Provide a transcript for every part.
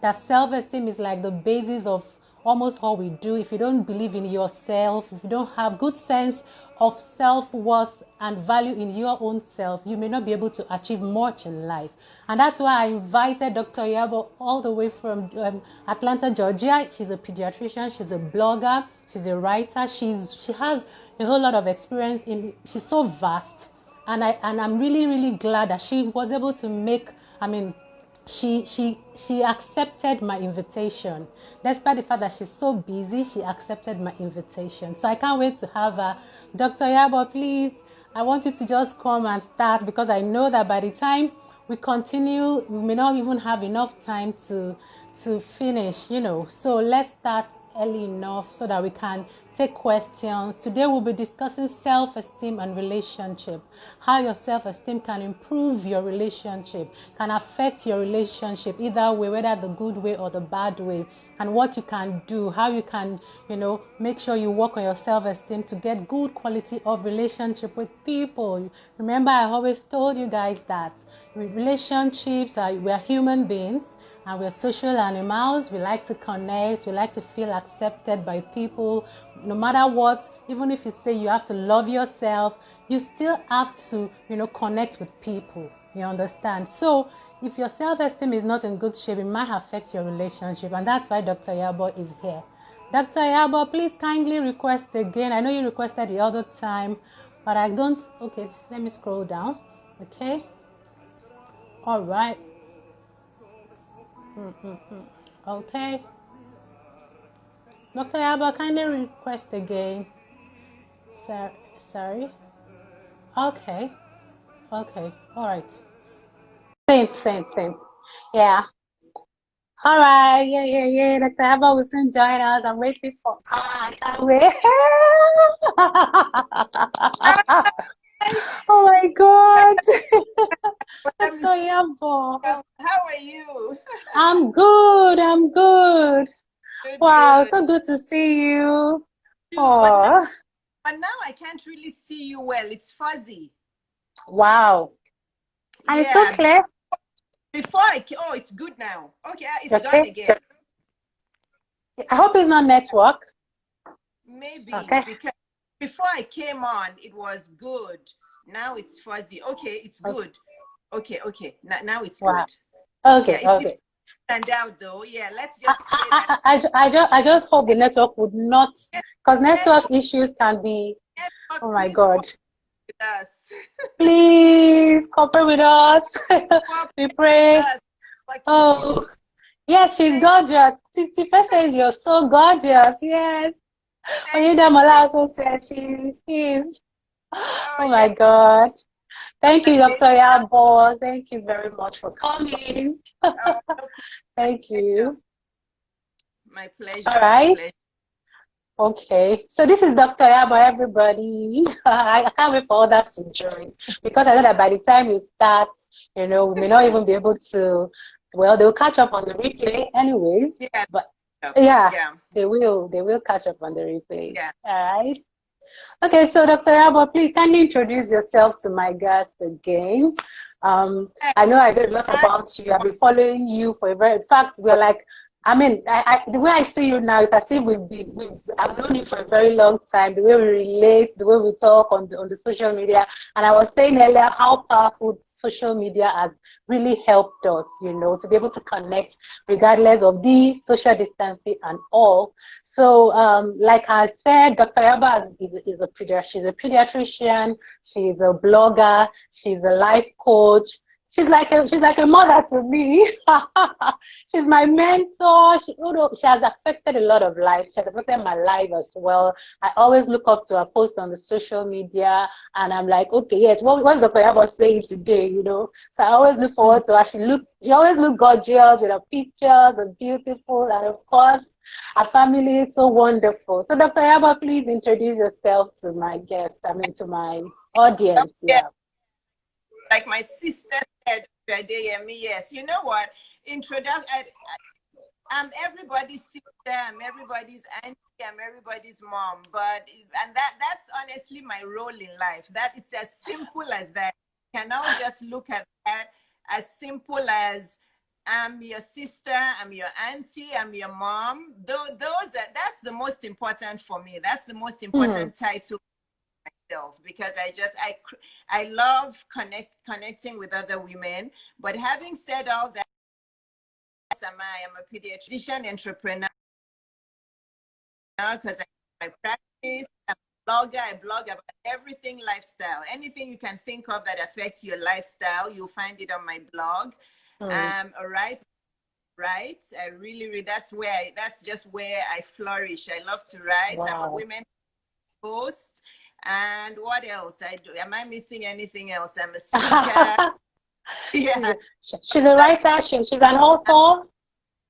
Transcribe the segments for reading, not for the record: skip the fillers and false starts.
that self-esteem is like the basis of almost all we do. If you don't believe in yourself, if you don't have good sense of self-worth and value in your own self, you may not be able to achieve much in life. And that's why I invited Dr. Yabo all the way from Atlanta, Georgia. She's a pediatrician, she's a blogger, she's a writer, she has a whole lot of experience in, she's so vast. And I'm really glad that she was able to make, I mean, she accepted my invitation. Despite the fact that she's so busy, she accepted my invitation. So I can't wait to have her. Dr. Yabo, please, I want you to just come and start, because I know that by the time we continue, we may not even have enough time to finish, you know. So let's start early enough so that we can take questions. Today we'll be discussing self-esteem and relationship. How your self-esteem can improve your relationship, can affect your relationship either way, whether the good way or the bad way, and what you can do, how you can, you know, make sure you work on your self-esteem to get good quality of relationship with people. Remember, I always told you guys that relationships are, we are human beings, and we're social animals. We like to connect, we like to feel accepted by people. No matter what, even if you say you have to love yourself, you still have to, you know, connect with people. You understand? So if your self-esteem is not in good shape, it might affect your relationship, and that's why Dr. Yabo is here. Dr. Yabo, please kindly request again. I know you requested the other time, but I don't. Okay, let me scroll down. Okay, all right. Okay, Dr. Yaba, kindly request again. Sorry. Okay. Okay. All right. Same. Yeah. All right. Yeah. Dr. Yaba will soon join us. I'm waiting for. I can't wait. Oh my God. I'm Dr. Yaba. How are you? I'm good. Wow, Good. so good to see you. Too. Oh, But now I can't really see you well. It's fuzzy. wow. And it's so Yeah. clear. Oh, it's good now. Okay, it's gone Okay. again. I hope it's not network. Maybe Okay. because before I came on, it was good. Now it's fuzzy. Okay, it's Okay. good. Okay. Now it's Wow. good. Yeah, it's Okay. turned out though. Yeah, let's just pray that I just hope the network would not, because yes, network issues can be, yes, oh my please God. cooperate with us. Please cooperate with us. Cooperate We with pray. us. Like you. Oh, yes, she's Thank, gorgeous. Tifa says you're so gorgeous. Yes. thank Oyinda you. Mola also said she is. Oh Oh yeah. my God. Thank you, Dr. Baby. Yabo. Thank you very much for coming. Oh, no Thank pleasure. you. My All pleasure. My right. pleasure. Okay. So this is Dr. Yabo, everybody. I can't wait for others to join, because I know that by the time you start, you know, we may not even be able to, well, they'll catch up on the replay anyways. Yeah. But yeah, Yeah. they will catch up on the replay. Yeah. All right. Okay, so Dr. Yabo, please kindly introduce yourself to my guest again. I know I heard a lot Hi. about you. I've been following you for a very, in fact, we're like, I mean, the way I see you now is as if I've known you for a very long time. The way we relate, the way we talk on the social media, and I was saying earlier how powerful social media has really helped us, you know, to be able to connect regardless of the social distancing and all. So, like I said, Dr. Yaba is a she's a pediatrician, she's a blogger, she's a life coach. She's like a mother to me. She's my mentor. She has affected a lot of lives. She has affected my life as well. I always look up to her posts on the social media, and I'm like, okay, yes, what's Dr. Yaba saying today? You know. So I always look forward to her. She always looks gorgeous with her pictures and beautiful, and of course, our family is so wonderful. So, Dr. Yaba, please introduce yourself to my guest, to my audience. Yeah. Yeah. Like my sister said, Adeyemi, yes. You know what? Introduction. I'm everybody's sister. I'm everybody's auntie. I'm everybody's mom. And that's honestly my role in life. That it's as simple as that. You can all just look at that as simple as I'm your sister, I'm your auntie, I'm your mom. That's the most important for me. That's the most Hmm. important title myself, because I love connecting with other women. But having said all that, I'm a pediatrician entrepreneur because I my practice. I'm a blogger. I blog about everything lifestyle. Anything you can think of that affects your lifestyle, you'll find it on my blog. Hmm. All right. Right. I really that's just where I flourish. I love to write. I'm a Wow. women host. And what else I do? Am I missing anything else? I'm a speaker. Yeah. She's a writer. She's an author.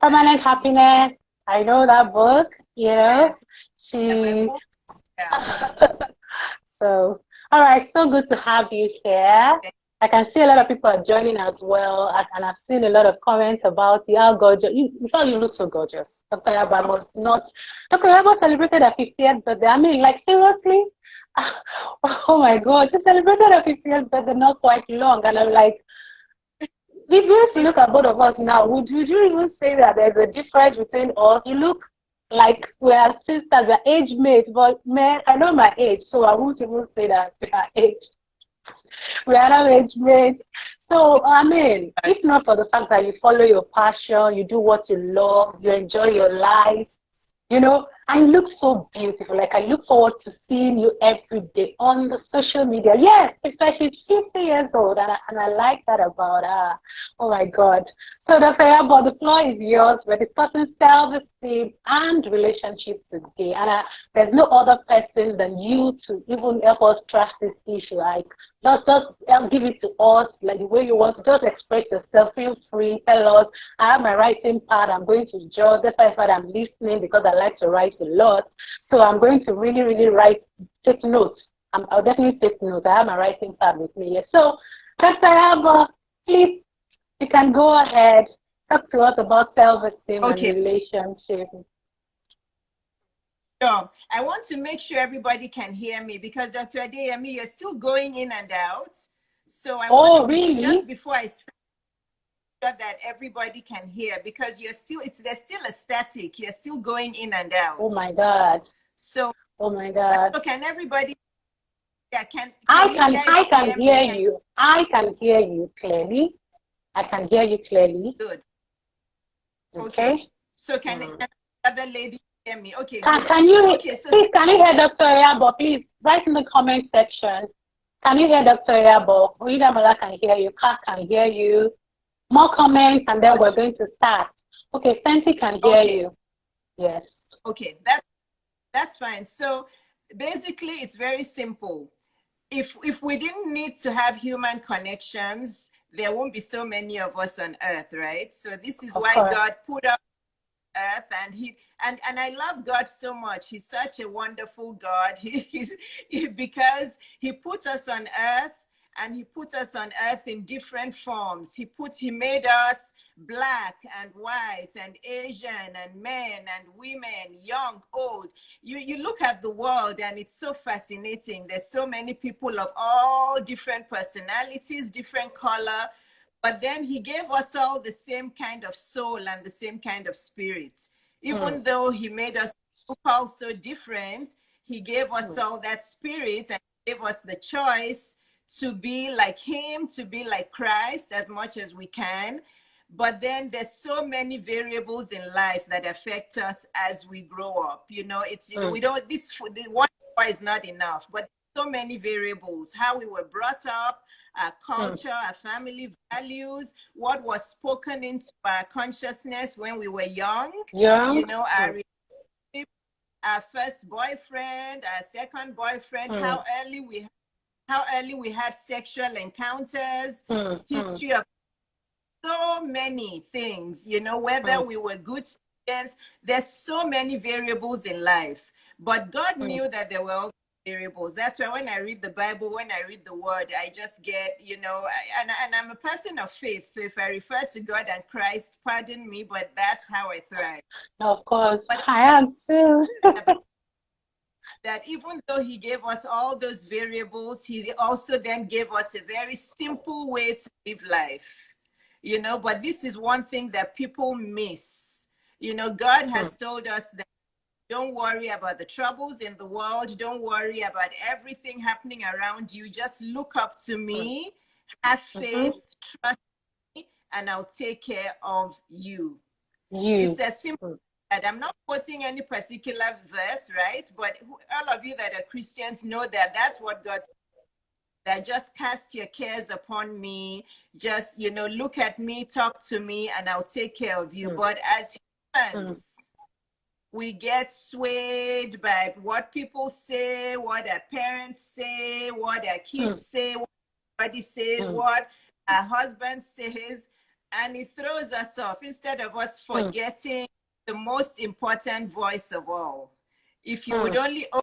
Permanent Happiness. I know that book. You know, Yes. And my she. book. Yeah. So, all right. So good to have you here. I can see a lot of people are joining as well, and I've seen a lot of comments about you. How gorgeous! In fact, you look so gorgeous. Dr. Yaba must not. Dr. Yaba celebrated her 50th birthday. I mean, like seriously. Oh my God, she celebrated her 50th birthday not quite long, and I'm like, if you It's look at both of us now, would you even say that there's a difference between us? You look like we are sisters, we're age mates, but man, I know my age, so I won't even say that we are age. We are not age mates. So, I mean, if not for the fact that you follow your passion, you do what you love, you enjoy your life, you know, and you look so beautiful. Like I look forward to seeing you every day on the social media. Yes, especially she's 50 years old, and I like that about her. Oh my God. So Dr. Yabo, the floor is yours. We're discussing self-esteem and relationships today. And there's no other person than you to even help us trash this issue. Like just give it to us like the way you want to. Just express yourself. Feel free. Tell us. I have my writing pad. I'm going to jot. That's why I'm listening because I like to write a lot. So I'm going to really, really take notes. I'll definitely take notes. I have my writing pad with me. Yes. So, Dr. Abba, please, you can go ahead. Talk to us about self-esteem and okay. relationships. So I want to make sure everybody can hear me, because Dr. Adeyemi, you're still going in and out. So I want to Oh, be really? just before I start, sure that everybody can hear, because there's still a static. You're still going in and Oh out. my God. So, Oh my God. so can everybody? Yeah. Can you I guys can hear hear me? And you. I can hear you clearly. I can hear you clearly. good. Okay. Okay. So can Hmm. other lady hear me? Okay. Can Good. can you Okay. So please can you hear Dr. Yabo? Please write in the comment section. Can you hear Dr. Yabo? Rita Mala can hear you. Kat can hear you. More comments and then we're going to start. Okay, Fenty can hear okay. you. Yes. Okay. That's fine. So basically, it's very simple. If we didn't need to have human connections, there won't be so many of us on earth, right? So this is Of why course. God put up earth, and I love God so much. He's such a wonderful God. Because he put us on earth, and he put us on earth in different forms. He made us black and white and Asian and men and women, young, old. You look at the world and it's so fascinating. There's so many people of all different personalities, different color, but then he gave us all the same kind of soul and the same kind of spirit. Hmm. Even though he made us all so different, he gave us Hmm. all that spirit and gave us the choice to be like him, to be like Christ as much as we can. But then there's so many variables in life that affect us as we grow up. Hmm. We don't, the one is not enough, but so many variables: how we were brought up, our Hmm. culture, our family values, what was spoken into our consciousness when we were young, Young. Hmm. our our first boyfriend, our second boyfriend, Hmm. how early we had sexual encounters, Hmm. Hmm. history of so many things, whether Hmm. we were good students. There's so many variables in life, but God Hmm. knew that there were all variables. That's why when I read the Bible, when I read the word, I just get, and I'm a person of faith. So if I refer to God and Christ, pardon me, but that's how I thrive. Of But course. what I am too. that even though he gave us all those variables, he also then gave us a very simple way to live life. you know, but this is one thing that people miss. You know, God has told us that don't worry about the troubles in the world. Don't worry about everything happening around you. Just look up to me, have faith, trust me, and I'll take care of you. It's as simple as that. I'm not quoting any particular verse, right? But all of you that are Christians know that that's what God said. That just cast your cares upon me. Just, you know, look at me, talk to me, and I'll take care of you. But as humans, we get swayed by what people say, what our parents say, what our kids say, what everybody says, what our husband says, and it throws us off instead of us forgetting the most important voice of all. If you would only open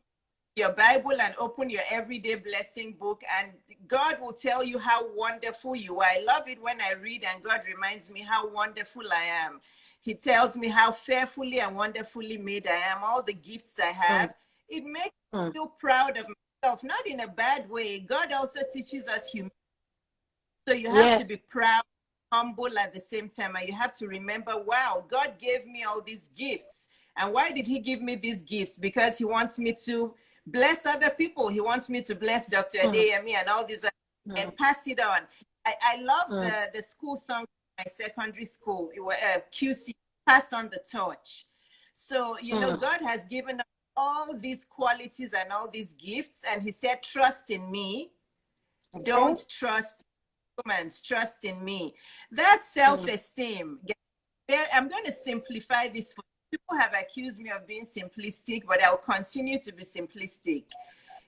your Bible and open your everyday blessing book, and God will tell you how wonderful you are. I love it when I read and God reminds me how wonderful I am. He tells me how fearfully and wonderfully made I am, all the gifts I have. It makes me feel proud of myself, not in a bad way. God also teaches us humility. So you have to be proud, humble at the same time, and you have to remember, wow, God gave me all these gifts. And why did he give me these gifts? Because he wants me to bless other people. He wants me to bless Dr. Adeyemi and all these and pass it on. I love the school song in my secondary school. It was QC, pass on the torch. So, you know, God has given us all these qualities and all these gifts, and he said, trust in me. Don't trust humans, trust in me. That's self-esteem. I'm going to simplify this for you. People have accused me of being simplistic, but I'll continue to be simplistic.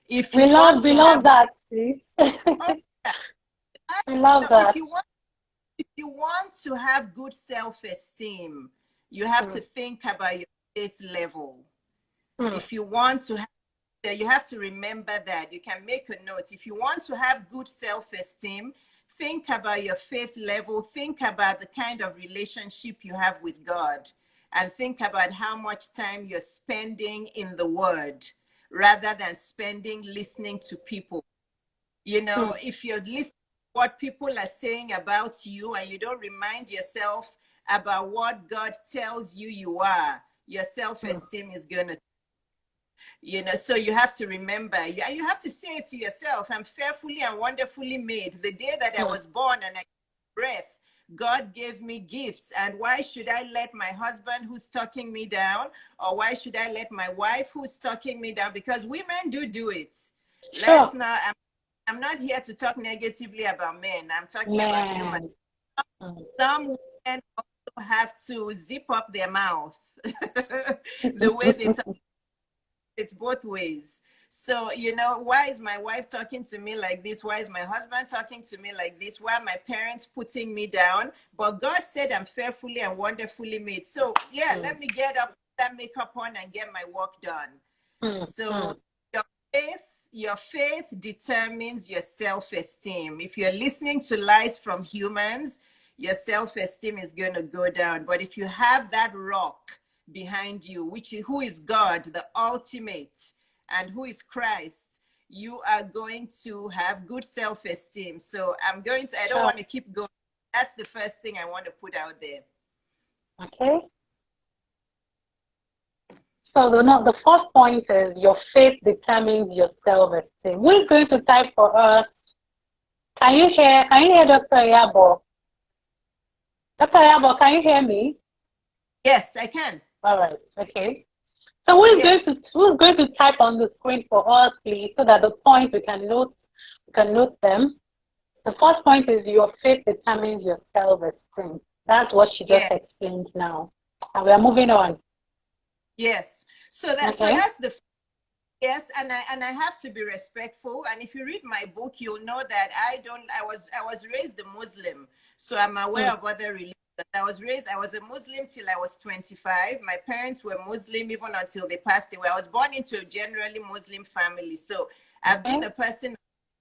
If you want to have that, please. We love that. If you want to have good self-esteem, you have to think about your faith level. If you want to have, you have to remember that. You can make a note. If you want to have good self-esteem, think about your faith level. Think about the kind of relationship you have with God. And think about how much time you're spending in the Word rather than spending listening to people. You know, if you're listening to what people are saying about you and you don't remind yourself about what God tells you you are, your self-esteem is going to, you know, so you have to remember, you have to say to yourself, I'm fearfully and wonderfully made. The day that I was born and I breath, God gave me gifts. And why should I let my husband who's talking me down, or why should I let my wife who's talking me down? Because women do it. Let's not, I'm not here to talk negatively about men. I'm talking about humans. Some women also have to zip up their mouth the way they talk. It's both ways. So, you know, why is my wife talking to me like this? Why is my husband talking to me like this? Why are my parents putting me down? But God said I'm fearfully and wonderfully made. So, yeah, let me get up, put that makeup on, and get my work done. So, your faith determines your self-esteem. If you're listening to lies from humans, your self-esteem is going to go down. But if you have that rock behind you, who is God, the ultimate, and who is Christ, you are going to have good self-esteem. So I don't want to keep going. That's the first thing I want to put out there. Okay. So the first point is your faith determines your self-esteem. Who is going to type for us? Can you hear Dr. Yabo? Dr. Yabo, can you hear me? Yes, I can. All right. Okay. So who's going to type on the screen for us, please, so that the points we can note them. The first point is your faith determines your self-esteem. That's what she just explained now, and we are moving on. Yes. So that's the and I have to be respectful. And if you read my book, you'll know that I was raised a Muslim, so I'm aware of other religions. I was a Muslim till I was 25. My parents were Muslim even until they passed away. I was born into a generally Muslim family. So I've been a person,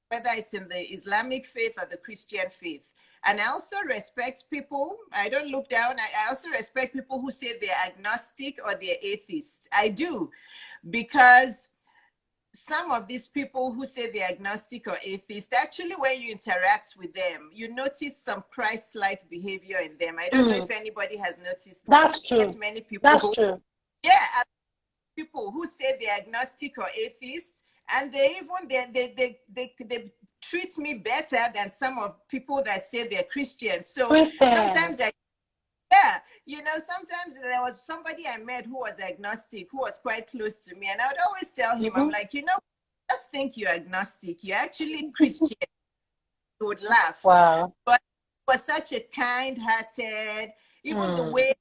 whether it's in the Islamic faith or the Christian faith. And I also respect people. I don't look down. I also respect people who say they're agnostic or they're atheists. I do, because some of these people who say they're agnostic or atheist, actually, when you interact with them, you notice some Christ-like behavior in them. I don't know if anybody has noticed that. That's true. Many people That's true. yeah, people who say they're agnostic or atheist, and they treat me better than some of people that say they're Christian. So sometimes sometimes there was somebody I met who was agnostic, who was quite close to me, and I would always tell him, I'm like, just think you're agnostic, you're actually Christian. He would laugh. Wow. But he was such a kind-hearted, even the way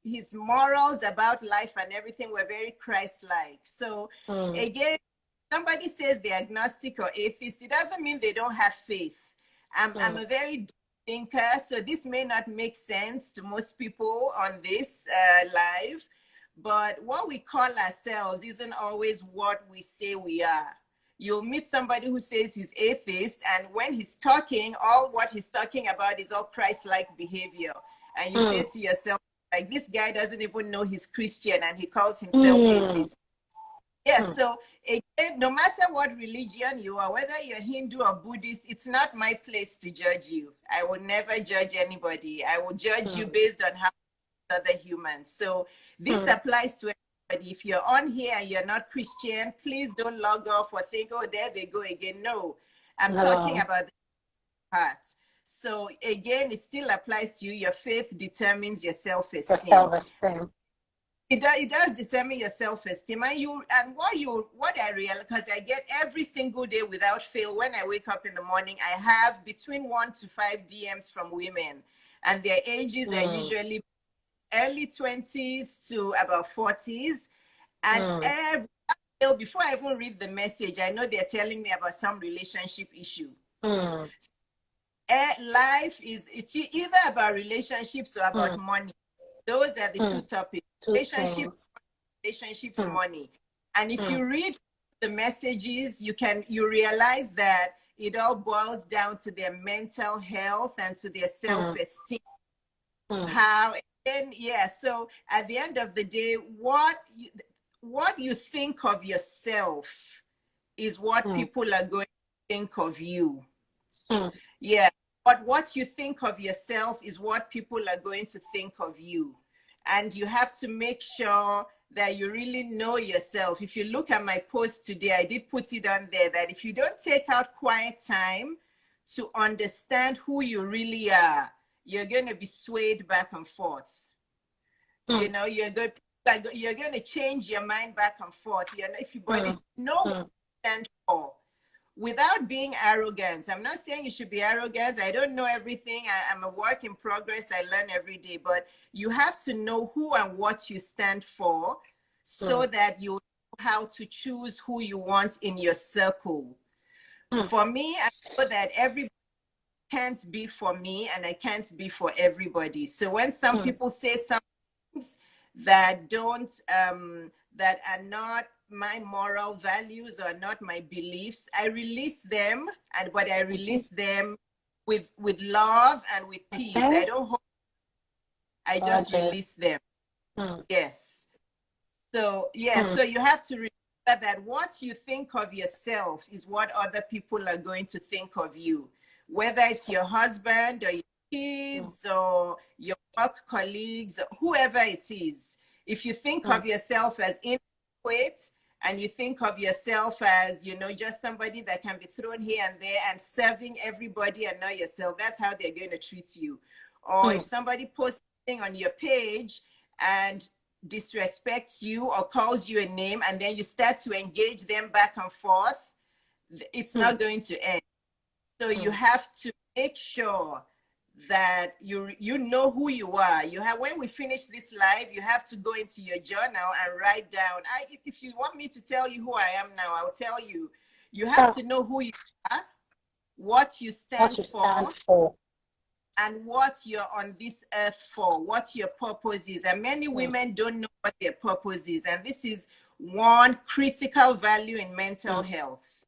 his morals about life and everything were very Christ-like. So again, somebody says they're agnostic or atheist, it doesn't mean they don't have faith. I'm a very deep thinker, so this may not make sense to most people on this live, but what we call ourselves isn't always what we say we are. You'll meet somebody who says he's atheist, and when he's talking, all what he's talking about is all Christ-like behavior. And you say to yourself, like, this guy doesn't even know he's Christian and he calls himself atheist. Yes, so again, no matter what religion you are, whether you're Hindu or Buddhist, it's not my place to judge you. I will never judge anybody. I will judge you based on how other humans. So this applies to everybody. If you're on here and you're not Christian, please don't log off or think, oh, there they go again. No, I'm talking about the heart. So again, it still applies to you. Your faith determines your self-esteem. It does determine your self-esteem. And what I realize, because I get every single day without fail, when I wake up in the morning, I have between 1 to 5 DMs from women, and their ages are usually early 20s to about 40s. And before I even read the message, I know they're telling me about some relationship issue. Life it's either about relationships or about money. Those are the two topics. Relationships, money. And if you read the messages, you realize that it all boils down to their mental health and to their self-esteem. So at the end of the day, what you think of yourself is what people are going to think of you. But what you think of yourself is what people are going to think of you. And you have to make sure that you really know yourself. If you look at my post today, I did put it on there that if you don't take out quiet time to understand who you really are, you're going to be swayed back and forth. You're going to change your mind back and forth. If you know what you stand for, without being arrogant. I'm not saying you should be arrogant. I don't know everything. I'm a work in progress. I learn every day. But you have to know who and what you stand for so that you know how to choose who you want in your circle. For me, I know that everybody can't be for me and I can't be for everybody. So when some people say some things that don't, that are not my moral values or not my beliefs, I release them, but I release them with love and with peace. I don't hold, I just release them. Yes. So so you have to remember that what you think of yourself is what other people are going to think of you, whether it's your husband or your kids or your work colleagues, whoever it is. If you think of yourself as inadequate, and you think of yourself as, just somebody that can be thrown here and there and serving everybody and not yourself, that's how they're going to treat you. Or if somebody posts something on your page and disrespects you or calls you a name, and then you start to engage them back and forth, it's not going to end. So you have to make sure that you know who you are. When we finish this live, you have to go into your journal and write down. If you want me to tell you who I am now, I'll tell you. You have to know who you are, what you stand for, and what you're on this earth for, what your purpose is. And many women don't know what their purpose is. And this is one critical value in mental health.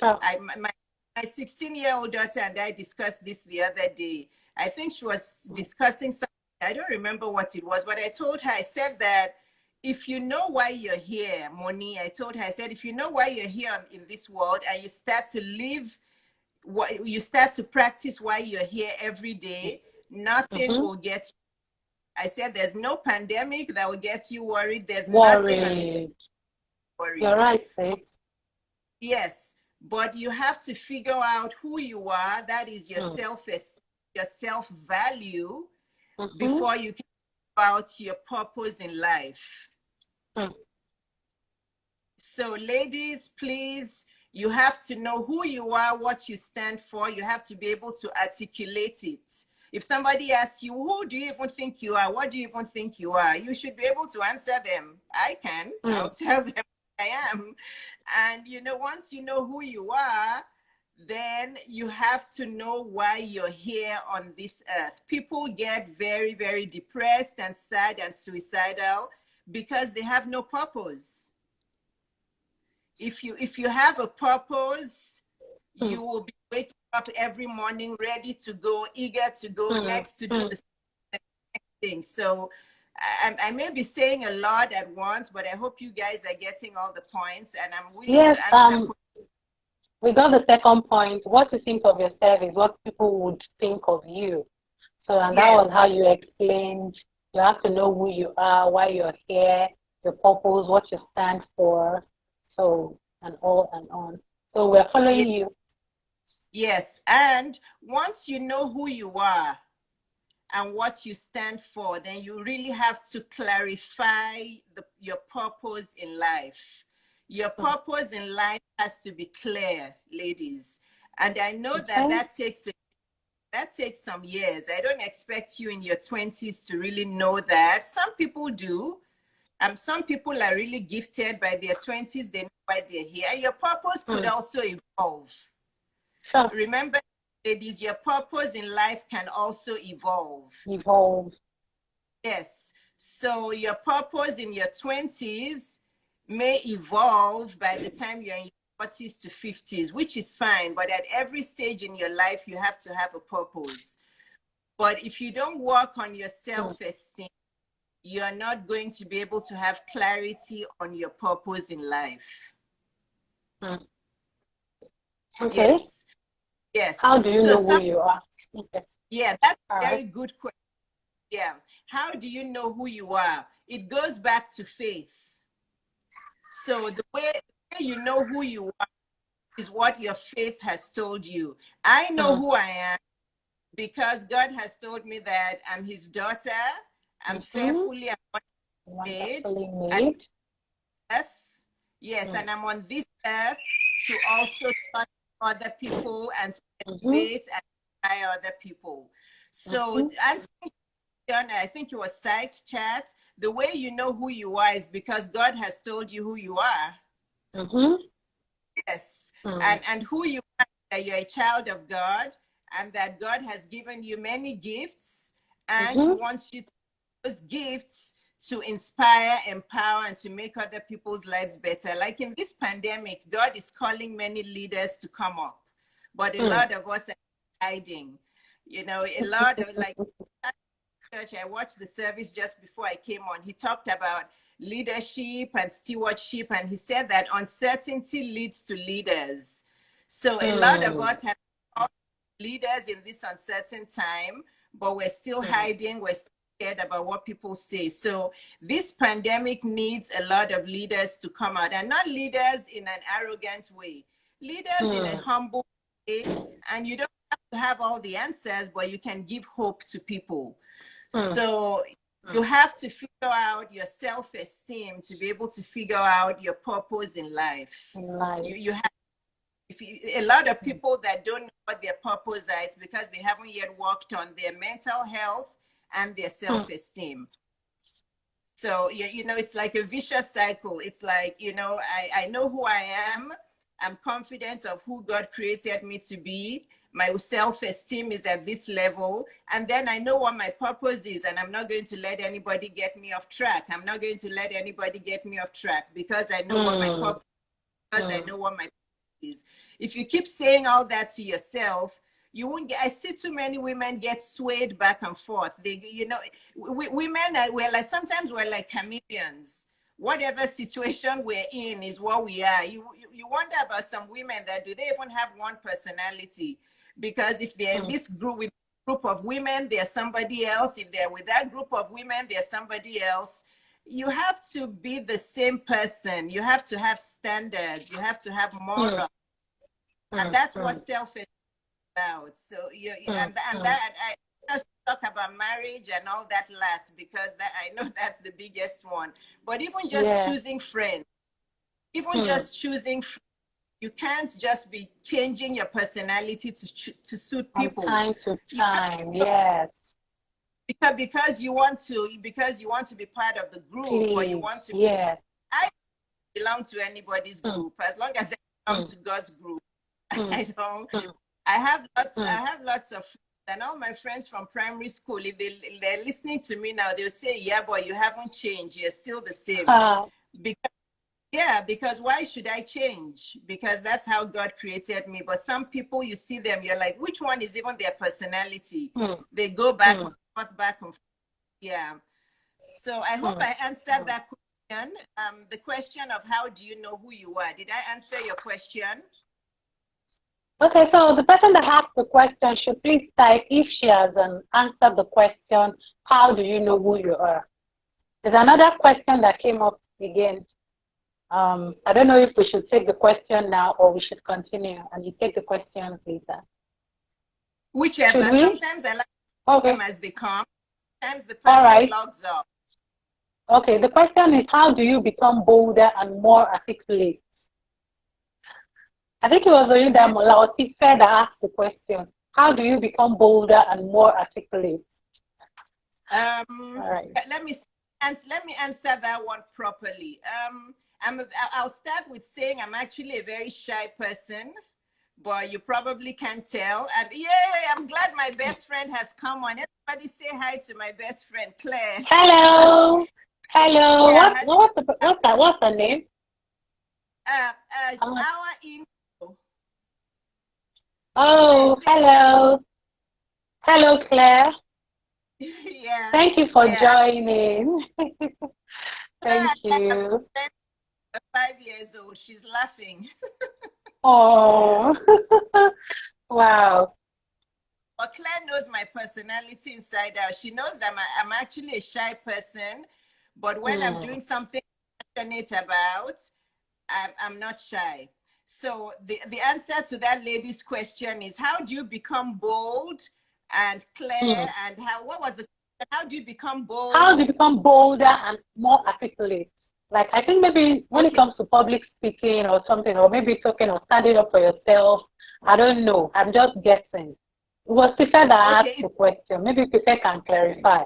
My 16-year-old daughter and I discussed this the other day. I think she was discussing something. I don't remember what it was, but I told her, I said that if you know why you're here, Moni, I told her, I said, if you know why you're here in this world and you start to live, what you start to practice why you're here every day, nothing will get you. I said, there's no pandemic that will get you worried. There's nothing on the worried. You're right, sis. Yes, but you have to figure out who you are. That is your your self-value before you can about your purpose in life. So ladies, please, you have to know who you are, what you stand for. You have to be able to articulate it. If somebody asks you, who do you even think you are? What do you even think you are? You should be able to answer them. I can. I'll tell them who I am. And, you know, once you know who you are, then you have to know why you're here on this earth. People get very, very depressed and sad and suicidal because they have no purpose. If you have a purpose, you will be waking up every morning ready to go, eager to go, next to do the next thing. So I may be saying a lot at once, but I hope you guys are getting all the points, and I'm willing to answer. We got the second point. What you think of yourself is what people would think of you. So, and that was how you explained. You have to know who you are, why you're here, your purpose, what you stand for. So, and all and on. So we're following you. Yes, and once you know who you are and what you stand for, then you really have to clarify your purpose in life. Your purpose in life has to be clear, ladies. And I know that takes some years. I don't expect you in your 20s to really know that. Some people do. Some people are really gifted by their 20s. They know why they're here. Your purpose could also evolve. Sure. Remember, ladies, your purpose in life can also evolve. Yes. So your purpose in your 20s may evolve by the time you're in your 40s to 50s, which is fine. But at every stage in your life, you have to have a purpose. But if you don't work on your self-esteem, you're not going to be able to have clarity on your purpose in life. Okay. Yes. How do you know who you are? Yeah, that's a very good question. Yeah. How do you know who you are? It goes back to faith. So the way you know who you are is what your faith has told you. I know who I am because God has told me that I'm his daughter. I'm fearfully and wonderfully made. Yes, and I'm on this earth to also touch other people and to elevate and inspire other people. So answering, I think it was side chat. The way you know who you are is because God has told you who you are. Yes, and who you are, that you're a child of God, and that God has given you many gifts, and he wants you to use those gifts to inspire, empower, and to make other people's lives better. Like in this pandemic, God is calling many leaders to come up, but a lot of us are hiding. You know, a lot of like church, I watched the service just before I came on. He talked about leadership and stewardship, and he said that uncertainty leads to leaders. So a lot of us have leaders in this uncertain time, but we're still hiding. We're scared about what people say. So this pandemic needs a lot of leaders to come out, and not leaders in an arrogant way, leaders in a humble way. And you don't have to have all the answers, but you can give hope to people. So you have to figure out your self-esteem to be able to figure out your purpose in life. You have, a lot of people that don't know what their purpose is, it's because they haven't yet worked on their mental health and their self-esteem. So, you know, it's like a vicious cycle. It's like, you know, I know who I am. I'm confident of who God created me to be. My self-esteem is at this level. And then I know what my purpose is, and I'm not going to let anybody get me off track. I'm not going to let anybody get me off track because I know what my purpose is, because I know what my purpose is. If you keep saying all that to yourself, you won't get, I see too many women get swayed back and forth. They, you know, women, we're like, sometimes we're like chameleons. whatever situation we're in is what we are. You wonder about some women that do they even have one personality? Because if they're in this group with a group of women, they're somebody else. If they're with that group of women, they're somebody else. You have to be the same person. You have to have standards. You have to have moral. And that's what self-esteem is about. So and that I just talk about marriage and all that last, because that I know that's the biggest one. But even just choosing friends, even just choosing friends, you can't just be changing your personality to suit people. From time to time, yes. Because you want to be part of the group. Please. Or you want to. Yes. I don't belong to anybody's group as long as I belong to God's group. I don't. I have lots of friends, and all my friends from primary school, if they're listening to me now, they'll say, "Yeah, boy, you haven't changed. You're still the same." Because why should I change? Because that's how God created me. But some people, you see them, you're like, which one is even their personality? They go back and forth, back and forth. Yeah. So I hope I answered that question. The question of how do you know who you are? Did I answer your question? Okay, so the person that asked the question should please type if she has answered the question, how do you know who you are? There's another question that came up again. I don't know if we should take the question now or we should continue and you take the question later. Whichever. Sometimes I like them as they come. Sometimes the person logs off. Okay, the question is, how do you become bolder and more articulate? I think it was Adeola Adeyemi that asked the question. How do you become bolder and more articulate? Let me answer that one properly. I'll start with saying I'm actually a very shy person, but you probably can tell. And I'm glad my best friend has come on. Everybody say hi to my best friend, Claire. Hello. Hello. Yeah, what's her name? Our intro. Oh, hello. Hello, Claire. Yeah. Thank you for joining. Thank you. 5 years old. She's laughing. Oh, wow. But Claire knows my personality inside out. She knows that I'm actually a shy person, but when I'm doing something I'm passionate about, I'm not shy. So the answer to that lady's question is, how do you become bold? And Claire, and how do you become bold? How do you become bolder and more articulate? Like, I think maybe when it comes to public speaking or something, or maybe talking or standing up for yourself, I don't know. I'm just guessing. It was Tifa that asked the question. Maybe Tifa can clarify.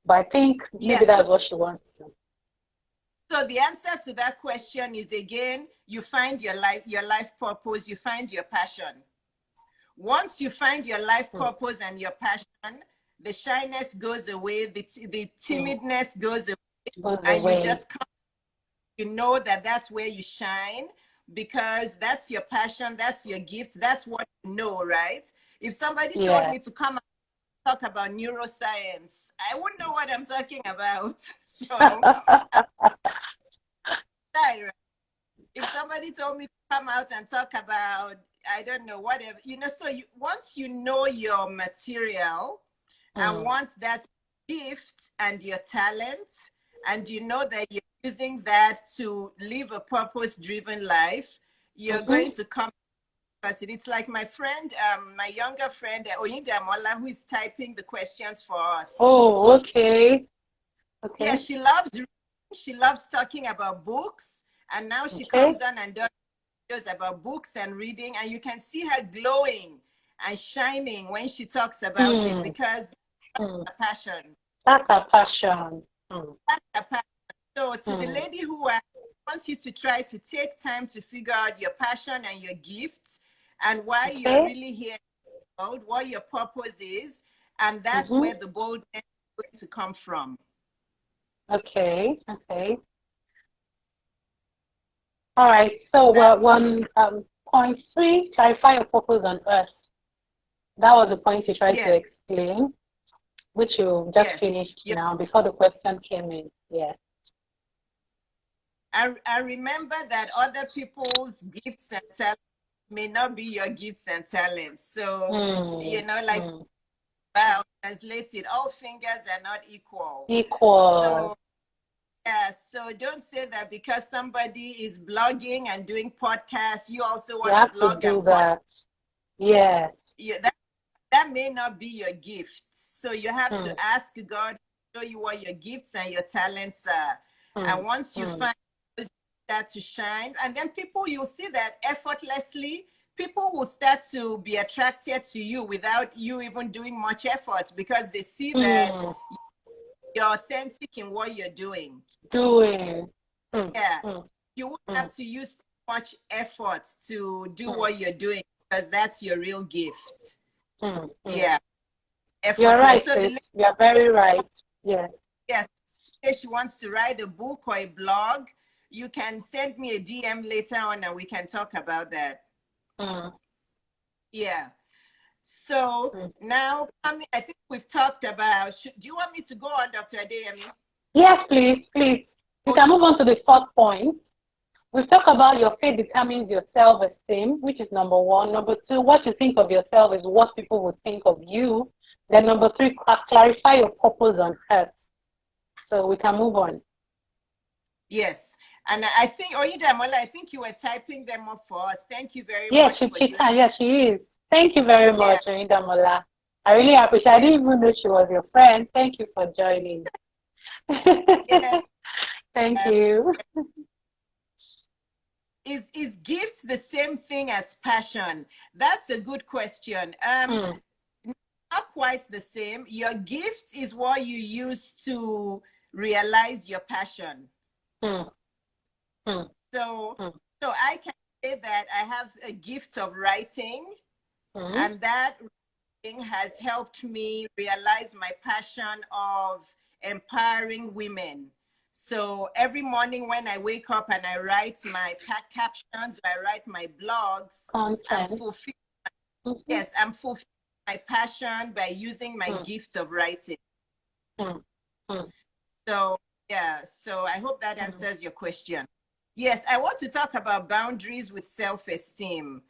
But I think maybe that's what she wants to. So the answer to that question is, again, you find your life purpose, you find your passion. Once you find your life purpose and your passion, the shyness goes away, the timidness goes away, and you just come. You know that that's where you shine, because that's your passion, that's your gift, that's what you know, right? If somebody told me to come and talk about neuroscience, I wouldn't know what I'm talking about. So, if somebody told me to come out and talk about, I don't know, whatever, so once you know your material, and once that's gift and your talent, and you know that you're using that to live a purpose-driven life, you're going to come. It's like my friend, my younger friend, Adeola, who is typing the questions for us. Oh, okay. Yeah, she loves talking about books, and now she comes on and does videos about books and reading, and you can see her glowing and shining when she talks about it, because that's her passion. That's her passion. That's her passion. So to the lady who wants you to try to take time to figure out your passion and your gifts and why you're really here, what your purpose is, and that's where the boldness is going to come from. Okay. All right. So 1.3, clarify your purpose on earth. That was the point you tried to explain, which you just finished now before the question came in. Yes. I remember that other people's gifts and talents may not be your gifts and talents. So, like, well, translated, all fingers are not equal. Equal. So, yeah, so don't say that because somebody is blogging and doing podcasts, you also You want to have to blog and do that. Yes. Yeah, that may not be your gift. So you have to ask God to show you what your gifts and your talents are. And once you find that to shine, and then people, you'll see that effortlessly, people will start to be attracted to you without you even doing much effort because they see that you're authentic in what you're doing. Yeah. You won't have to use too much effort to do what you're doing because that's your real gift. Yeah. You're right, so you're very right. Yes. Yes. If she wants to write a book or a blog, you can send me a DM later on and we can talk about that. Yeah. So now, I think we've talked about, do you want me to go on, Dr. Adeyemi? Yes, please. You can move on to the fourth point. We've talked about your faith determines your self-esteem, which is number one. Number two, what you think of yourself is what people would think of you. Then number three, clarify your purpose on earth. So we can move on. Yes. And I think, Adeola, I think you were typing them up for us. Thank you very much for doing that. Yes, she is. Thank you very much, Adeola. I really appreciate it. I didn't even know she was your friend. Thank you for joining. Thank you. Is gift the same thing as passion? That's a good question. Not quite the same. Your gift is what you use to realize your passion. So I can say that I have a gift of writing, and that writing has helped me realize my passion of empowering women. So every morning when I wake up and I write my captions, or I write my blogs, I'm fulfilling. Yes, I'm fulfilling my passion by using my gift of writing. So yeah, so I hope that answers your question. Yes, I want to talk about boundaries with self-esteem.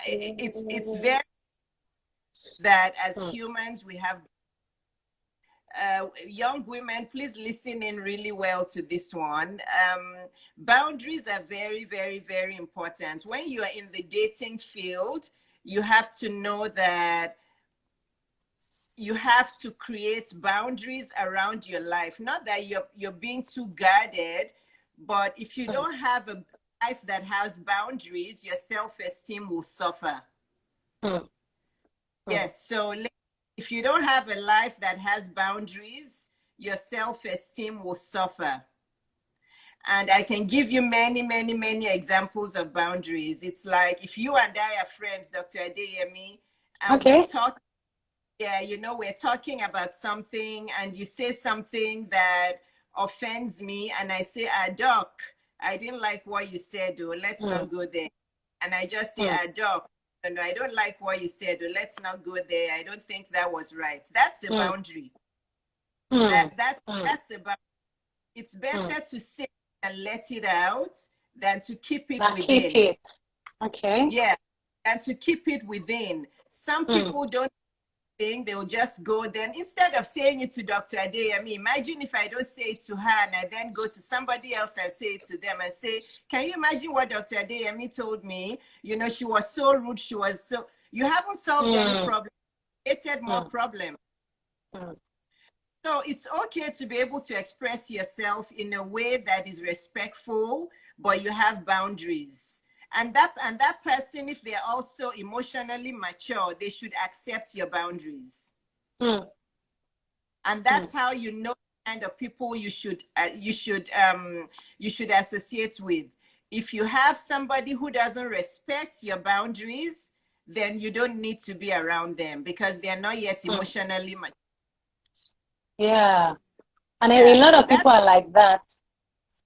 It's very that as humans we have young women, please listen in really well to this one. Boundaries are very, very, very important. When you are in the dating field, you have to know that you have to create boundaries around your life. Not that you're being too guarded, but if you don't have a life that has boundaries, your self-esteem will suffer. Yes, so if you don't have a life that has boundaries, your self-esteem will suffer. And I can give you many, many, many examples of boundaries. It's like if you and I are friends, Dr. Adeyemi, and we're talking, we're talking about something, and you say something that offends me, and I say, Doc, I didn't like what you said, though. Let's not go there. And I just say, Doc, no, I don't like what you said. Let's not go there. I don't think that was right. That's a boundary. That's a boundary. It's better to say and let it out than to keep it within. Yeah, and to keep it within. Some people don't think, they'll just go. Then instead of saying it to Dr. Adeyemi, imagine if I don't say it to her and I then go to somebody else and say it to them and say, can you imagine what Dr. Adeyemi told me? You know, she was so rude. She was so, you haven't solved any problem. Created more problem. So it's okay to be able to express yourself in a way that is respectful, but you have boundaries. And that person, if they're also emotionally mature, they should accept your boundaries. And that's how you know the kind of people you should associate with. If you have somebody who doesn't respect your boundaries, then you don't need to be around them because they're not yet emotionally mature. Yeah. And a lot of people are like that.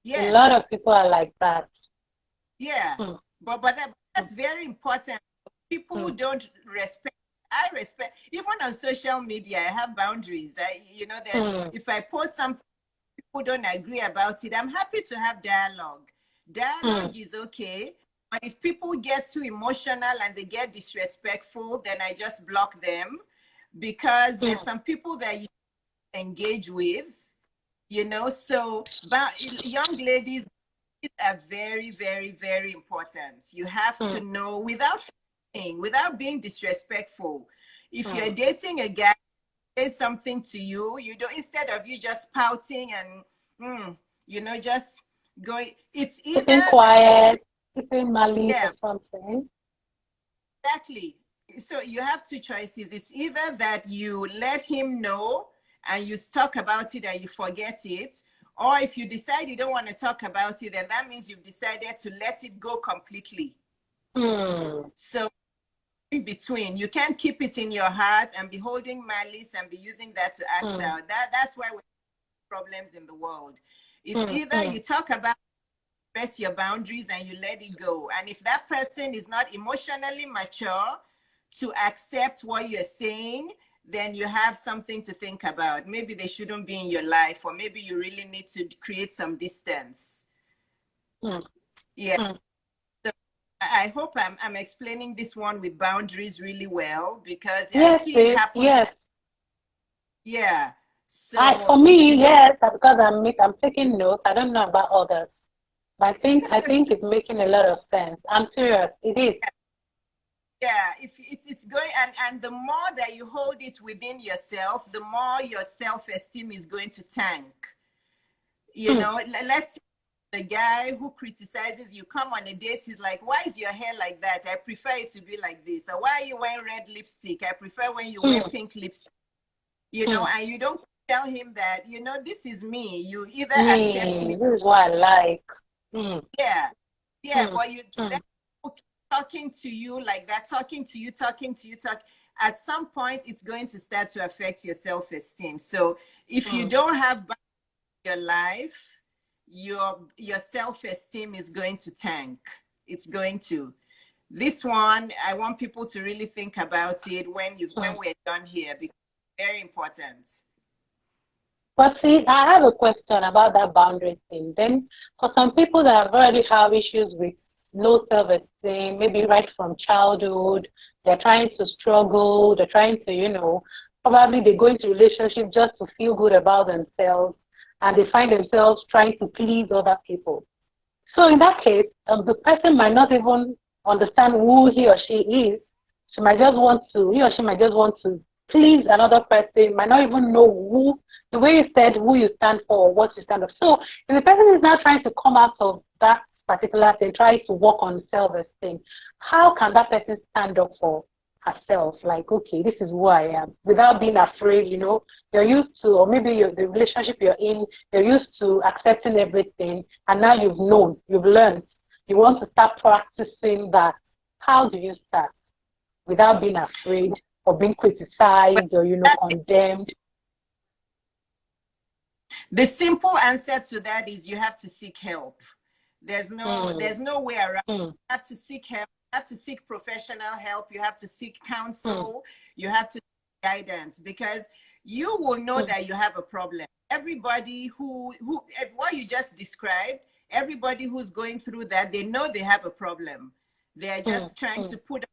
Yes. A lot of people are like that. Yeah. But that's very important. People who don't respect, I respect, even on social media, I have boundaries. If I post something people don't agree about it, I'm happy to have dialogue. Dialogue is okay. But if people get too emotional and they get disrespectful, then I just block them, because there's some people that you engage with, you know. So, but young ladies are very, very, very important. You have to know without being disrespectful. If you're dating a guy, say something to you, you don't, instead of you just pouting and you know, just going. It's either Keeping quiet, keeping malice yeah, or something. exactly. So you have two choices. It's either that you let him know and you talk about it and you forget it, or if you decide you don't want to talk about it, then that means you've decided to let it go completely. So in between, you can't keep it in your heart and be holding malice and be using that to act out. That's why we have problems in the world. It's either you talk about, express your boundaries and you let it go. And if that person is not emotionally mature to accept what you're saying, then you have something to think about. Maybe they shouldn't be in your life, or maybe you really need to create some distance. Yeah. So I hope I'm explaining this one with boundaries really well, because I Yes, see it sis, happen. yes. Yeah. For So if me, you don't, yes, because I'm taking notes. I don't know about others. But I think it's making a lot of sense. I'm serious. It is. yeah, if it's going, and the more that you hold it within yourself, the more your self-esteem is going to tank. You know, let's say the guy who criticizes you come on a date, he's like, why is your hair like that? I prefer it to be like this. Or why are you wearing red lipstick? I prefer when you wear pink lipstick. You know, and you don't tell him that, you know, this is me. You either accept me. Me, this is what I like. Yeah. Yeah. Mm, But you mm, let people keep talking to you like that, talking to you. At some point, it's going to start to affect your self-esteem. So if you don't have balance in your life, your self-esteem is going to tank. It's going to. This one, I want people to really think about it when mm. we're done here, because it's very important. But see, I have a question about that boundary thing. Then, for some people that have already have issues with low self-esteem, maybe right from childhood, they're trying to struggle, they're trying to, probably they go into relationship just to feel good about themselves, and they find themselves trying to please other people. So in that case, the person might not even understand who he or she is. He or she might just want to please another person, might not even know the way you said, who you stand for, or what you stand for. So if the person is now trying to come out of that particular thing, try to work on self-esteem, how can that person stand up for herself? Like, okay, this is who I am, without being afraid, you're used to, or maybe the relationship you're in, you're used to accepting everything, and now you've learned, you want to start practicing that. How do you start without being afraid of being criticized or, condemned? The simple answer to that is you have to seek help. There's no way around. You have to seek help. You have to seek professional help. You have to seek counsel. You have to seek guidance, because you will know that you have a problem. Everybody what you just described, everybody who's going through that, they know they have a problem. They're just trying to put up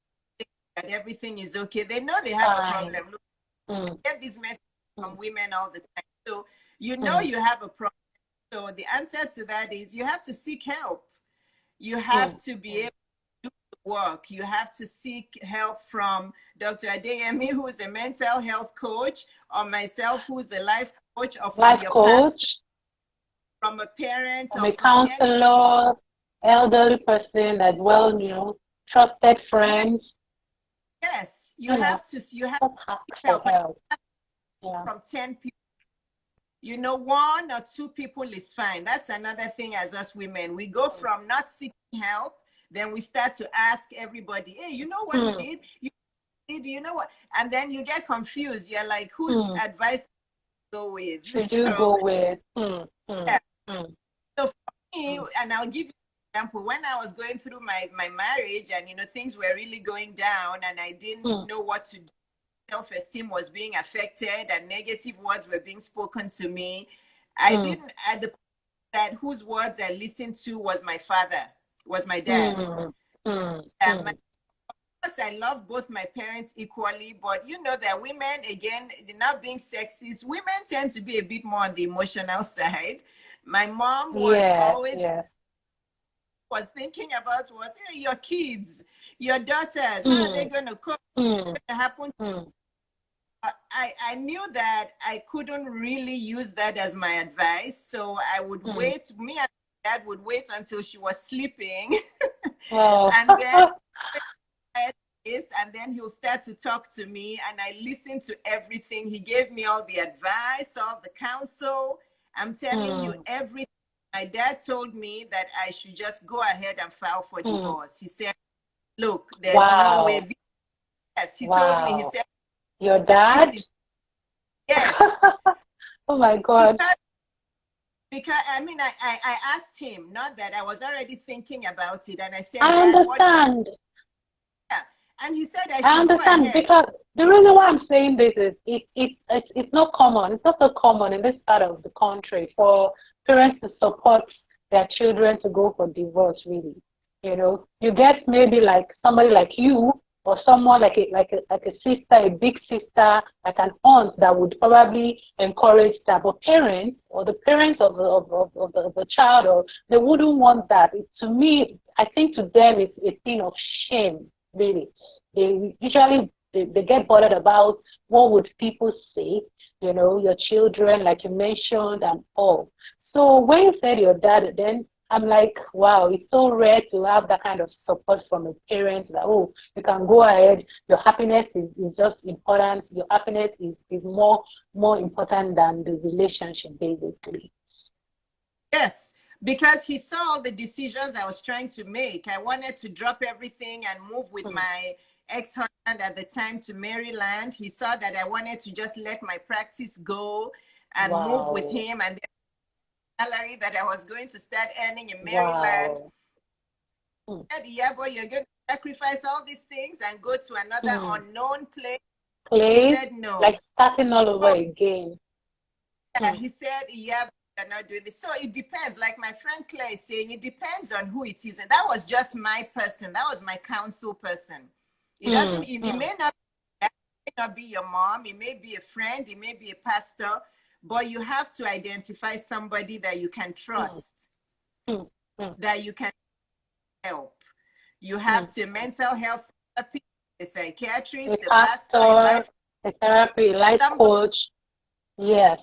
that everything is okay. They know they have a problem. Look, I get this message from women all the time. So you know you have a problem. So the answer to that is you have to seek help. You have to be able to do the work. You have to seek help from Dr. Adeyemi, who is a mental health coach, or myself, who's a life coach, or from Life your coach, past, from a parent, from or a from any. counselor, elderly person as well, trusted Yes, friends, yes. You you know, have to. You have just to ask seek for help. help. Yeah. From 10 people. One or two people is fine. That's another thing as us women. We go from not seeking help, then we start to ask everybody, hey, you know what you did? You know what? And then you get confused. You're like, whose advice to go with? Should you So, go with? yeah. So for me, and I'll give you an example. When I was going through my marriage, and things were really going down, and I didn't know what to do, self-esteem was being affected, and negative words were being spoken to me, I didn't, that whose words I listened to was my father, was my dad. My I love both my parents equally, but you know that women, again, not being sexist, women tend to be a bit more on the emotional side. My mom was always was thinking about was, hey, your kids, your daughters, how are they going to cope? What's going to happen? I knew that I couldn't really use that as my advice, so I would wait. Me and my dad would wait until she was sleeping, and then and then he'll start to talk to me, and I listened to everything. He gave me all the advice, all the counsel. I'm telling you everything. My dad told me that I should just go ahead and file for divorce. He said, look, there's no way. Yes, he told me, he said, your dad? Yes. Oh my God. Because I mean, I asked him, not that I was already thinking about it, and I said, I Dad, understand. And he said I should understand, go ahead. because the reason why I'm saying this is it's not common. It's not so common in this part of the country for parents to support their children to go for divorce, really. You know, you get maybe like somebody like you, or someone like a sister, a big sister, like an aunt that would probably encourage that. But parents, or the parents of the child, or they wouldn't want that. To me, I think to them it's a thing of shame, really. They usually they get bothered about what would people say, you know, your children, like you mentioned, and all. So when you said your dad, then I'm like, wow, it's so rare to have that kind of support from a parent that, oh, you can go ahead, your happiness is just important, your happiness is more important than the relationship, basically. Yes, because he saw all the decisions I was trying to make. I wanted to drop everything and move with my ex-husband at the time to Maryland. He saw that I wanted to just let my practice go and move with him, and the salary that I was going to start earning in Maryland. Said, yeah, boy, you're going to sacrifice all these things and go to another unknown place. He said no. Like starting all over again. Yeah, he said, yeah, you're not doing this. So it depends. Like my friend Claire is saying, it depends on who it is. And that was just my person. That was my counsel person. It doesn't, it may not be your mom. It may be a friend. It may be a pastor. But you have to identify somebody that you can trust, that you can help. You have to mental health therapist, a psychiatrist, a pastor, a therapy, life coach. Yes,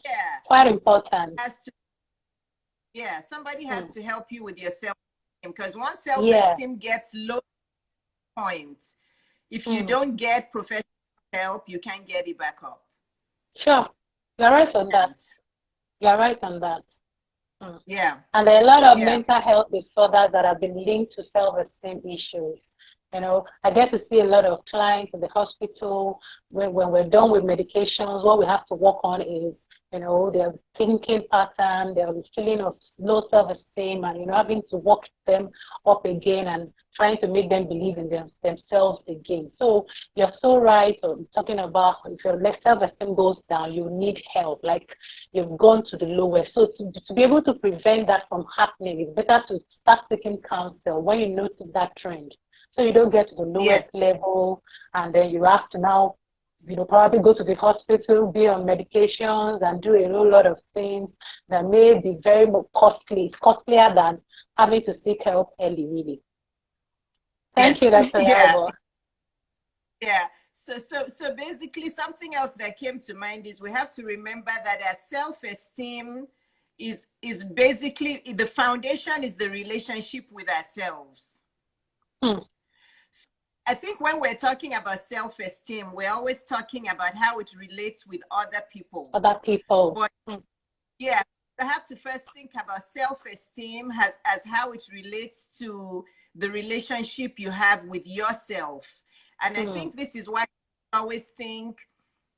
quite important. Somebody has to help you with your self-esteem, because once self-esteem gets low point, if you don't get professional help, you can't get it back up. Sure, you're right on that. You're right on that. Yeah. And there are a lot of mental health disorders that have been linked to self-esteem issues. You know, I get to see a lot of clients in the hospital when we're done with medications. What we have to work on is, you know, their thinking pattern, their feeling of low self-esteem, and, you know, having to work them up again and trying to make them believe in themselves again. So you're so right on talking about if your self-esteem goes down, you need help, like you've gone to the lowest. So to be able to prevent that from happening, it's better to start taking counsel when you notice that trend. So you don't get to the lowest level, and then you have to now, you know, probably go to the hospital, be on medications, and do a whole lot of things that may be very costly. It's costlier than having to seek help early, really. Thank you, Dr. Yabo. Yeah. So basically, something else that came to mind is we have to remember that our self-esteem is basically, the foundation is the relationship with ourselves. I think when we're talking about self-esteem, we're always talking about how it relates with other people. But yeah, you have to first think about self-esteem as how it relates to the relationship you have with yourself. And I think this is why I always think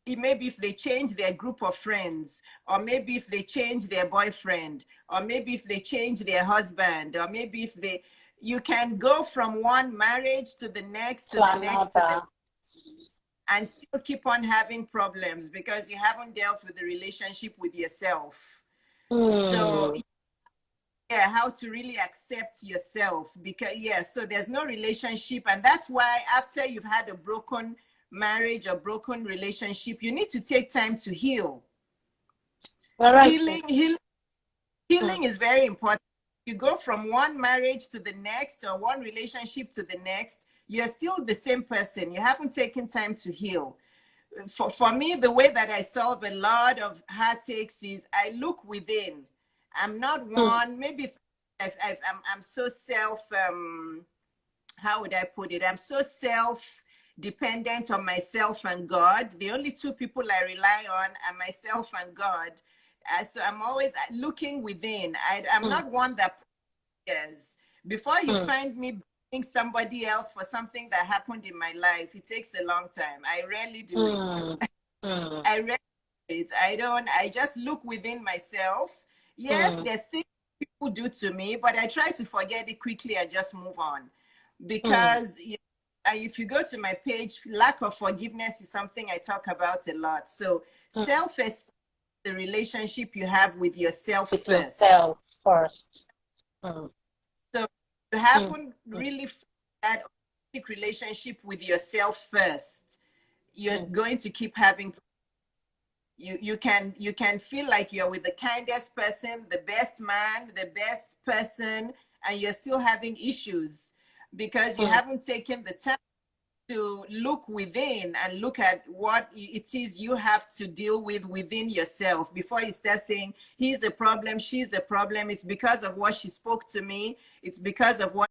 maybe if they change their group of friends, or maybe if they change their boyfriend, or maybe if they change their husband, or maybe if you can go from one marriage to the next, to the next, to the next, and still keep on having problems because you haven't dealt with the relationship with yourself. So Mm. yeah, how to really accept yourself, because so there's no relationship, and that's why after you've had a broken marriage or broken relationship, you need to take time to heal. All right. Healing is very important. You go from one marriage to the next or one relationship to the next, you're still the same person. You haven't taken time to heal. For me, the way that I solve a lot of heartaches is I look within. I'm not Mm. one, maybe it's I'm so how would I put it? I'm so self dependent on myself and God. The only two people I rely on are myself and God. So I'm always looking within. I'm Mm. not one that is. Before you Mm. find me blaming somebody else for something that happened in my life, it takes a long time. I rarely do it. Mm. Mm. I rarely do it. I just look within myself. Yes, Mm. there's things people do to me, but I try to forget it quickly and just move on. Mm. Because if you go to my page, lack of forgiveness is something I talk about a lot. So Mm. self-esteem, the relationship you have with yourself With first. yourself first. Mm. So you Mm. haven't Mm. really that authentic relationship with yourself first. You're Mm. going to keep having you can feel like you're with the kindest person, the best man, the best person, and you're still having issues because you Mm. haven't taken the time to look within and look at what it is you have to deal with within yourself before you start saying he's a problem, she's a problem, it's because of what she spoke to me, it's because of what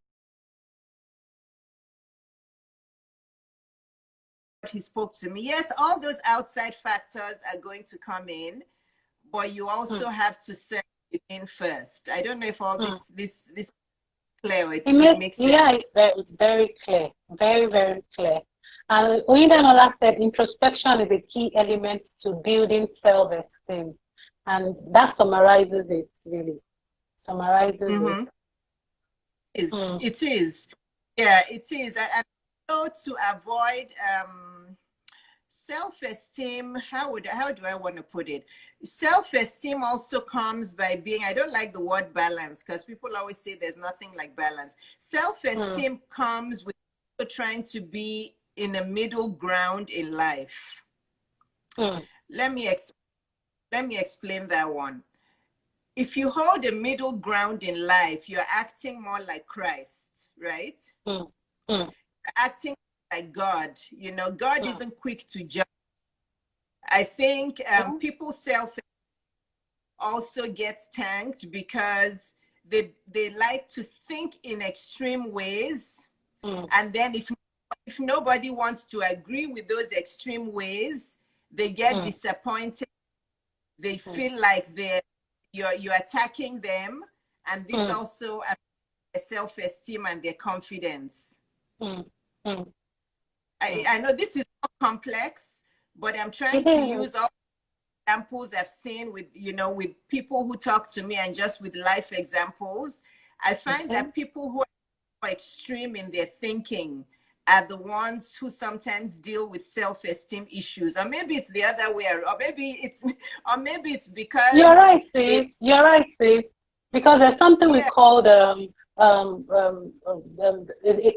he spoke to me. Yes, all those outside factors are going to come in, but you also Mm. have to set it in first. I don't know if all Mm. this clear or It if it makes, makes sense. yeah, it's very, very clear, very, very clear. And Oyindamola said introspection is a key element to building self-esteem. And that summarizes it, really. Summarizes it. Mm-hmm. Mm. It is. Yeah, it is. And so to avoid self-esteem, how do I want to put it? Self-esteem also comes by being, I don't like the word balance because people always say there's nothing like balance. Mm. Self-esteem comes with trying to be in a middle ground in life. Mm. Let me let me explain that one. If you hold a middle ground in life, you're acting more like Christ, right? Mm. Mm. Acting like God. You know, God Mm. isn't quick to judge. I think Mm. people self also gets tanked because they like to think in extreme ways, Mm. and then if nobody wants to agree with those extreme ways, they get Mm. disappointed. They Mm. feel like you're attacking them, and this Mm. also affects their self-esteem and their confidence. Mm. Mm. Mm. I know this is more complex, but I'm trying It to is. use all examples I've seen with, with people who talk to me and just with life examples. I find Okay. that people who are more extreme in their thinking are the ones who sometimes deal with self-esteem issues. Or maybe it's the other way around, or maybe it's You're because right, they Steve. You're right, Steve. Because there's something we yeah. call a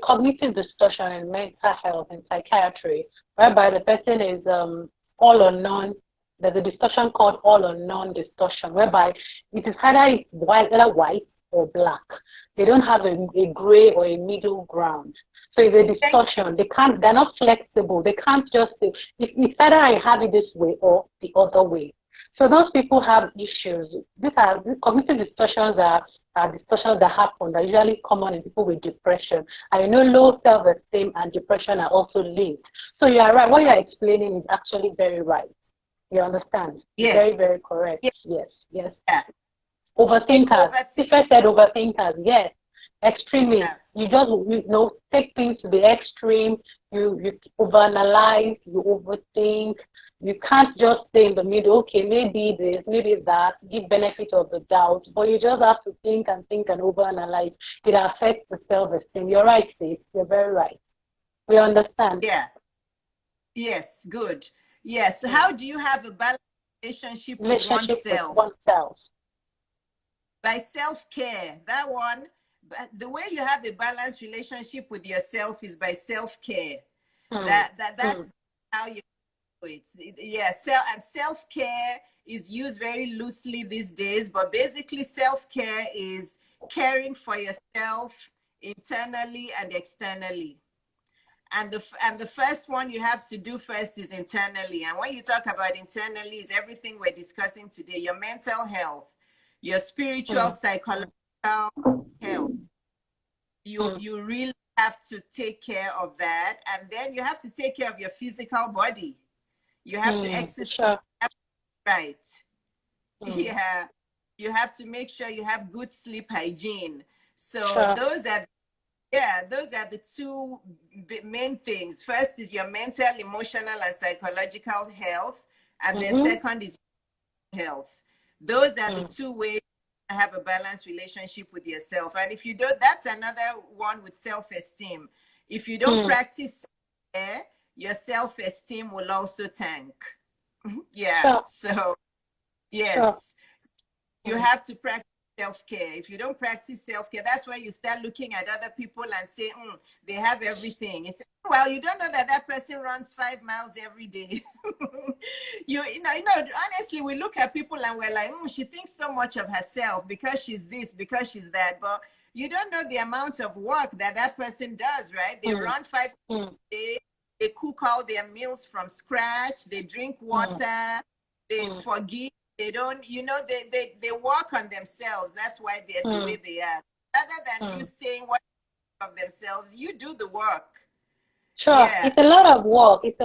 cognitive distortion in mental health and psychiatry, whereby the person is all or none. There's a distortion called all or none distortion, whereby it is either white or black. They don't have a gray or a middle ground. So it's a Thank you. distortion. They're not flexible. They can't just say, it's either I have it this way or the other way. So those people have issues. These cognitive distortions are distortions that happen that are usually common in people with depression. And low self-esteem and depression are also linked. So you are right. What you're explaining is actually very right. You understand? Yes. Very, very correct. Yeah. Yes, yes. Yeah. They Overthinkers. overthink. Stephen said overthinkers. Yes, extremely. Yeah. You just take things to the extreme. You overanalyze. You overthink. You can't just stay in the middle. Okay, maybe this, maybe that. Give benefit of the doubt, but you just have to think and overanalyze. It affects the self-esteem. You're right, Steve. You're very right. We understand. Yeah. Yes. Good. Yes. So Mm. how do you have a balanced relationship with Relationship with oneself? oneself. by self-care. That one, the way you have a balanced relationship with yourself is by self-care. That's how you do it. Yeah, and self-care is used very loosely these days, but basically self-care is caring for yourself internally and externally. And the first one you have to do first is internally. And when you talk about internally, is everything we're discussing today: your mental health, your spiritual, psychological health. You really have to take care of that. And then you have to take care of your physical body. You have to exercise, right? Yeah. You have to make sure you have good sleep hygiene. So those are the two main things. First is your mental, emotional, and psychological health. And then second is health. Those are the two ways to have a balanced relationship with yourself. And if you don't, that's another one with self-esteem. If you don't practice self-care, your self-esteem will also tank. Yeah. So, yes, you have to practice self-care. If you don't practice self-care, that's where you start looking at other people and say, they have everything. It's, well, you don't know that person runs 5 miles every day. you know, honestly, we look at people and we're like, she thinks so much of herself because she's this, because she's that. But you don't know the amount of work that person does, right? They run 5 times a day. They cook all their meals from scratch. They drink water. They forgive. They don't, they work on themselves. That's why they're the way they are. Rather than you saying what of themselves, you do the work. It's a lot of work. It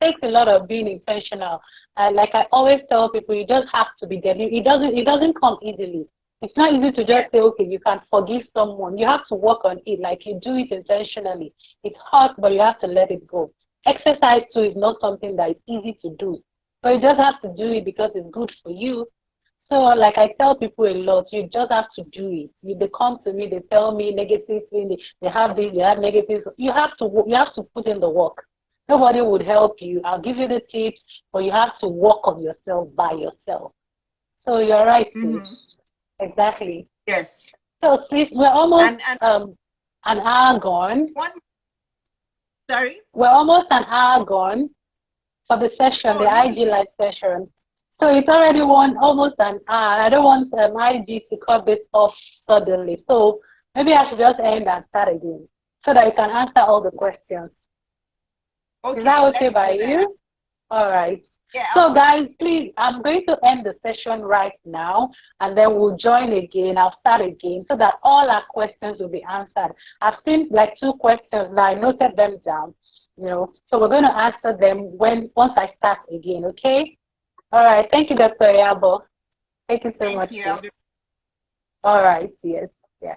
takes a lot of being intentional. Like I always tell people, you just have to be dedicated. It doesn't come easily. It's not easy to just say, okay, you can forgive someone. You have to work on it. Like you do it intentionally. It's hard, but you have to let it go. Exercise too is not something that is easy to do. So you just have to do it because it's good for you. So like I tell people a lot, you just have to do it. They come to me, they tell me negative things, they have this, they have negative. You have to put in the work. Nobody would help you. I'll give you the tips, but you have to work on yourself by yourself. So you're right, sis. Exactly. Yes. So sis, we're almost an hour gone. Sorry? We're almost an hour gone for the session, the IG live session. So it's already almost an hour. I don't want IG to cut this off suddenly. So maybe I should just end and start again so that you can answer all the questions. Okay, is that okay by you? All right. Yeah, so guys, please, I'm going to end the session right now, and then we'll join again. I'll start again so that all our questions will be answered. I've seen like 2 questions now. I noted them down. So we're going to answer them once I start again, okay? All right. Thank you, Dr. Yabo. Thank you so much. Thank you. All right. Yes. Yeah.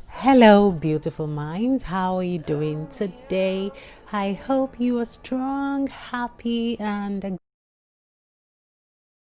Hello, beautiful minds. How are you doing today? I hope you are strong, happy, and